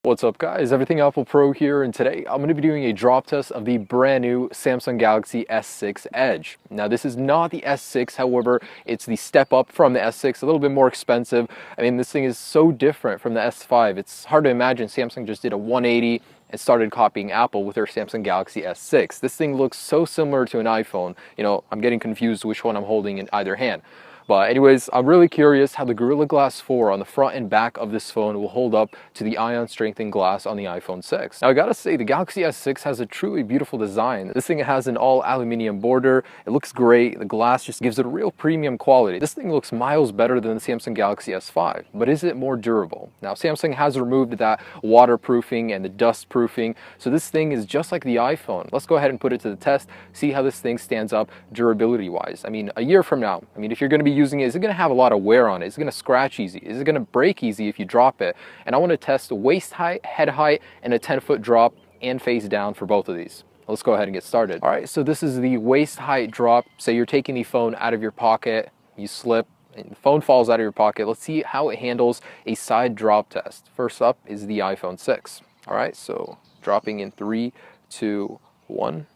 What's up guys, Everything Apple Pro here, and today I'm going to be doing a drop test of the brand new Samsung Galaxy S6 Edge. Now this is not the S6, however, it's the step up from the S6, a little bit more expensive. I mean, this thing is so different from the S5. It's hard to imagine Samsung just did a 180 and started copying Apple with their Samsung Galaxy S6. This thing looks so similar to an iPhone. You know, I'm getting confused which one I'm holding in either hand. But anyways, I'm really curious how the Gorilla Glass 4 on the front and back of this phone will hold up to the ion strengthened glass on the iPhone 6. Now I gotta say, the Galaxy S6 has a truly beautiful design. This thing has an all aluminum border. It looks great. The glass just gives it a real premium quality. This thing looks miles better than the Samsung Galaxy S5, but is it more durable? Now Samsung has removed that waterproofing and the dust proofing, so this thing is just like the iPhone. Let's go ahead and put it to the test, see how this thing stands up durability wise. I mean, a year from now, if you're gonna be using it, is it going to have a lot of wear on it? Is it going to scratch easy? Is it going to break easy if you drop it? And I want to test waist height, head height, and a 10-foot drop and face down for both of these. Let's go ahead and get started. All right, so this is the waist height drop. Say you're taking the phone out of your pocket, you slip, and the phone falls out of your pocket. Let's see how it handles a side drop test. First up is the iPhone 6. All right, so dropping in 3, 2, 1.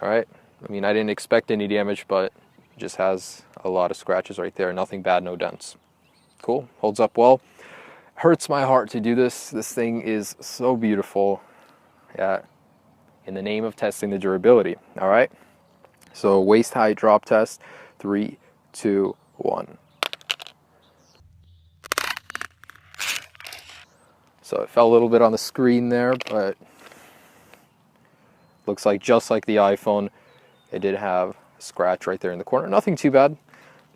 All right, I didn't expect any damage, but it just has a lot of scratches right there. Nothing bad, no dents. Cool, holds up well. Hurts my heart to do this. This thing is so beautiful. Yeah, in the name of testing the durability. All right, so waist height drop test, 3, 2, 1. So it fell a little bit on the screen there, but looks like just like the iPhone, it did have a scratch right there in the corner. Nothing too bad.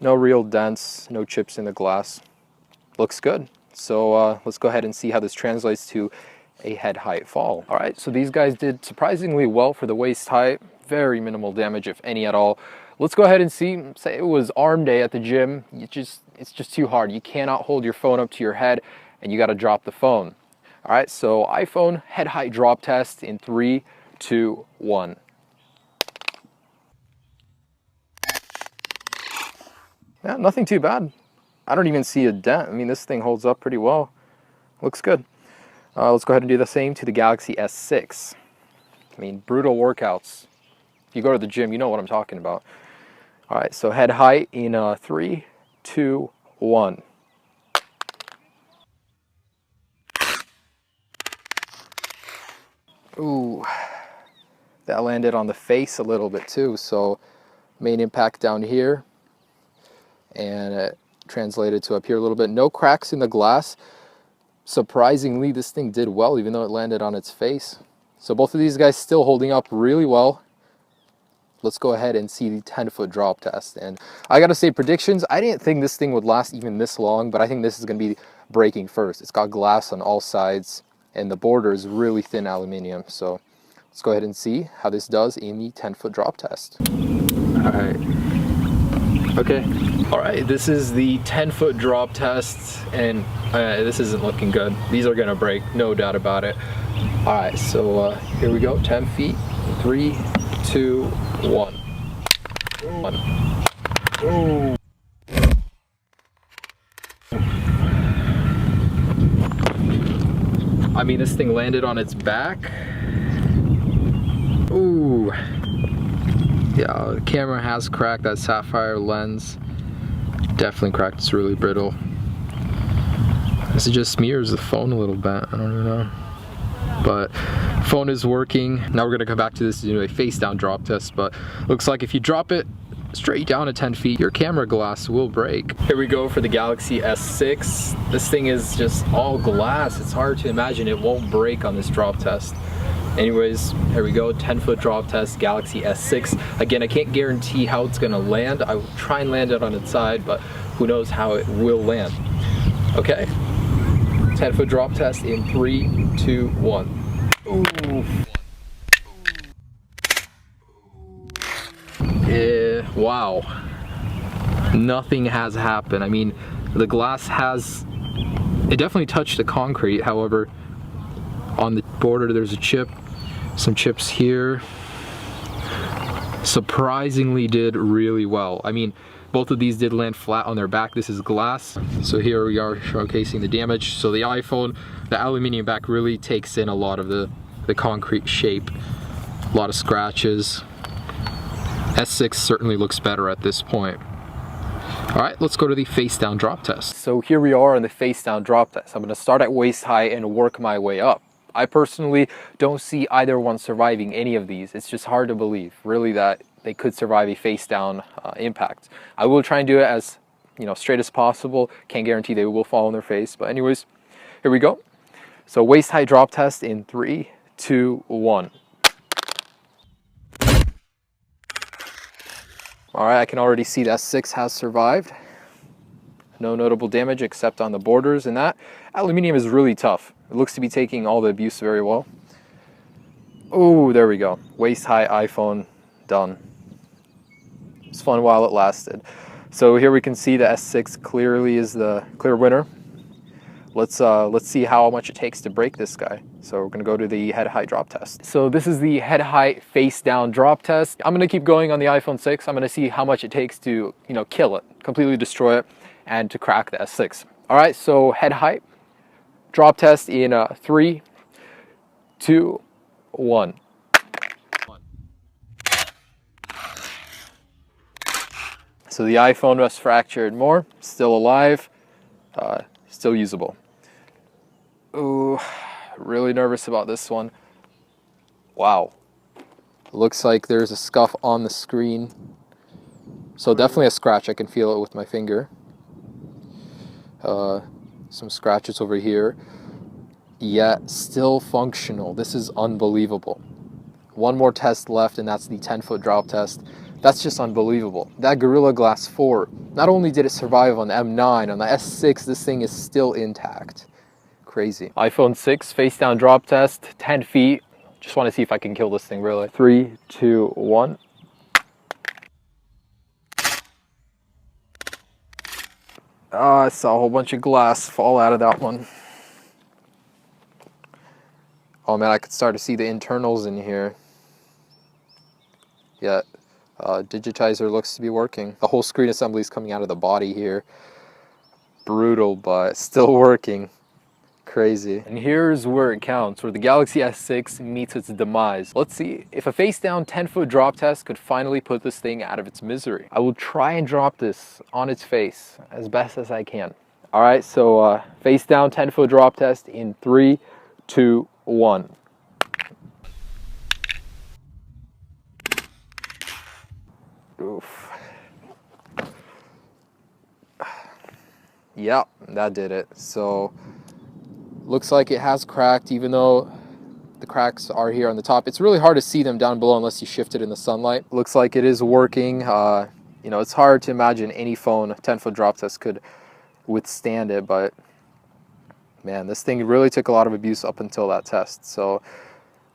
No real dents, no chips in the glass. Looks good. So let's go ahead and see how this translates to a head height fall. All right, so these guys did surprisingly well for the waist height. Very minimal damage, if any at all. Let's go ahead and see. Say it was arm day at the gym. It's just too hard. You cannot hold your phone up to your head, and you got to drop the phone. All right, so iPhone head height drop test in 3, 2, 1. Yeah, nothing too bad. I don't even see a dent. This thing holds up pretty well. Looks good. Let's go ahead and do the same to the Galaxy S6. Brutal workouts. If you go to the gym, you know what I'm talking about. All right, so head height in 3, 2, 1. Ooh. That landed on the face a little bit too, so main impact down here, and it translated to up here a little bit. No cracks in the glass. Surprisingly, this thing did well, even though it landed on its face. So both of these guys still holding up really well. Let's go ahead and see the 10-foot drop test. And I gotta say, predictions, I didn't think this thing would last even this long, but I think this is gonna be breaking first. It's got glass on all sides, and the border is really thin aluminum, so let's go ahead and see how this does in the 10-foot drop test. All right. Okay. All right, this is the 10-foot drop test, and this isn't looking good. These are gonna break, no doubt about it. All right, so here we go, 10 feet. 3, 2, 1. Oh. This thing landed on its back. Ooh. Yeah, the camera has cracked. That sapphire lens definitely cracked. It's really brittle. This just smears the phone a little bit. I don't even know. But phone is working. Now we're gonna come back to this to do a face down drop test, but looks like if you drop it straight down at 10 feet, your camera glass will break. Here we go for the Galaxy S6. This thing is just all glass. It's hard to imagine it won't break on this drop test. Anyways, here we go, 10-foot drop test, Galaxy S6. Again, I can't guarantee how it's gonna land. I will try and land it on its side, but who knows how it will land. Okay, 10-foot drop test in 3, 2, 1. Ooh. Wow, nothing has happened. The glass it definitely touched the concrete. However, on the border there's a chip, some chips here. Surprisingly did really well. Both of these did land flat on their back. This is glass. So here we are showcasing the damage. So the iPhone, the aluminum back really takes in a lot of the concrete shape. A lot of scratches. S6 certainly looks better at this point. All right, let's go to the face down drop test. So here we are on the face down drop test. I'm gonna start at waist high and work my way up. I personally don't see either one surviving any of these. It's just hard to believe, really, that they could survive a face down impact. I will try and do it as straight as possible. Can't guarantee they will fall on their face, but anyways, here we go. So waist high drop test in 3, 2, 1. All right, I can already see that S6 has survived. No notable damage except on the borders, and that aluminum is really tough. It looks to be taking all the abuse very well. Oh, there we go. Waist high iPhone done. It's fun while it lasted. So here we can see the S6 clearly is the clear winner. Let's see how much it takes to break this guy. So we're gonna go to the head high drop test. So this is the head high face down drop test. I'm gonna keep going on the iPhone 6. I'm gonna see how much it takes to kill it, completely destroy it, and to crack the S6. All right, so head height drop test in 3, 2, 1. So the iPhone was fractured more, still alive, still usable. Ooh, really nervous about this one. Wow. Looks like there's a scuff on the screen. So definitely a scratch, I can feel it with my finger. Some scratches over here. Yet still functional. This is unbelievable. One more test left, and that's the 10-foot drop test. That's just unbelievable. That Gorilla Glass 4, not only did it survive on the M9, on the S6, this thing is still intact. Crazy. iPhone 6 face down drop test, 10 feet. Just want to see if I can kill this thing really. 3, 2, 1. I saw a whole bunch of glass fall out of that one. Oh man, I could start to see the internals in here. Yeah. Digitizer looks to be working. The whole screen assembly is coming out of the body here. Brutal, but still working. Crazy. And here's where it counts, where the Galaxy S6 meets its demise. Let's see if a face down 10-foot drop test could finally put this thing out of its misery. I will try and drop this on its face as best as I can. All right, so face down 10-foot drop test in 3, 2, 1. Oof. Yep, that did it. So looks like it has cracked, even though the cracks are here on the top. It's really hard to see them down below unless you shift it in the sunlight. Looks like it is working. It's hard to imagine any phone 10-foot drop test could withstand it, but man, this thing really took a lot of abuse up until that test. So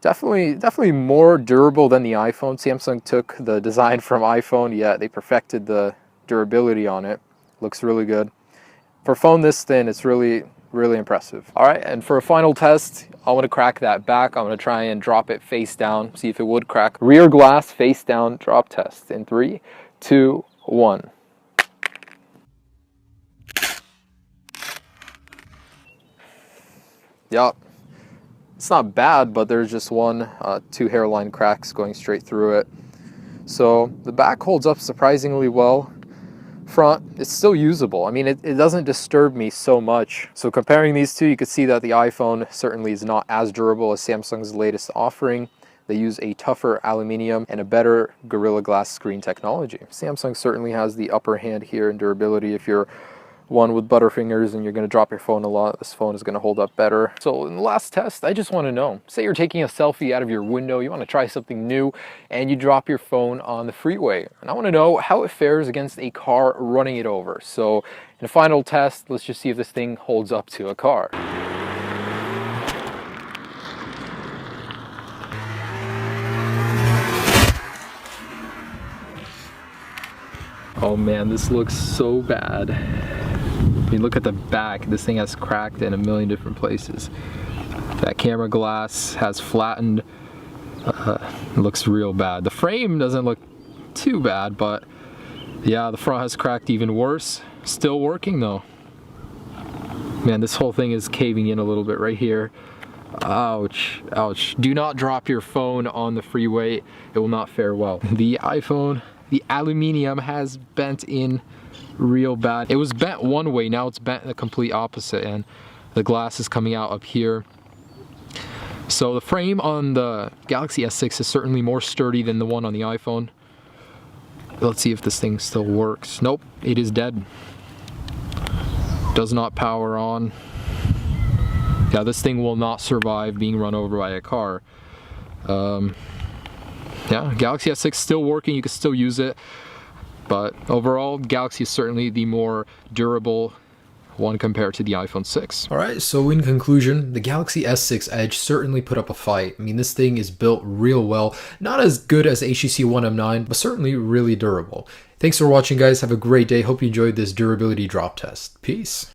definitely more durable than the iPhone. Samsung took the design from iPhone, yet they perfected the durability on it. Looks really good. For a phone this thin, it's really impressive. All right, and for a final test, I want to crack that back. I'm going to try and drop it face down, see if it would crack. Rear glass face down drop test in 3, 2, 1. Yep. It's not bad, but there's just two hairline cracks going straight through it. So the back holds up surprisingly well. Front, it's still usable. I mean, it doesn't disturb me so much. So comparing these two, you can see that the iPhone certainly is not as durable as Samsung's latest offering. They use a tougher aluminum and a better Gorilla Glass screen technology. Samsung certainly has the upper hand here in durability. If you're one with butterfingers and you're going to drop your phone a lot, this phone is going to hold up better. So in the last test, I just want to know, say you're taking a selfie out of your window, you want to try something new, and you drop your phone on the freeway. And I want to know how it fares against a car running it over. So in a final test, let's just see if this thing holds up to a car. Oh man, this looks so bad. I mean, look at the back. This thing has cracked in a million different places. That camera glass has flattened. It looks real bad. The frame doesn't look too bad, but Yeah, the front has cracked even worse. Still working though. Man, this whole thing is caving in a little bit right here. Ouch, ouch. Do not drop your phone on the freeway. It will not fare well. The iPhone, the aluminium has bent in real bad. It was bent one way, now it's bent the complete opposite, and the glass is coming out up here. So the frame on the Galaxy S6 is certainly more sturdy than the one on the iPhone. Let's see if this thing still works. Nope, it is dead. Does not power on. Yeah, this thing will not survive being run over by a car. Yeah, Galaxy S6 still working, you can still use it. But overall, Galaxy is certainly the more durable one compared to the iPhone 6. Alright, so in conclusion, the Galaxy S6 Edge certainly put up a fight. I mean, this thing is built real well. Not as good as HTC One M9, but certainly really durable. Thanks for watching, guys. Have a great day. Hope you enjoyed this durability drop test. Peace.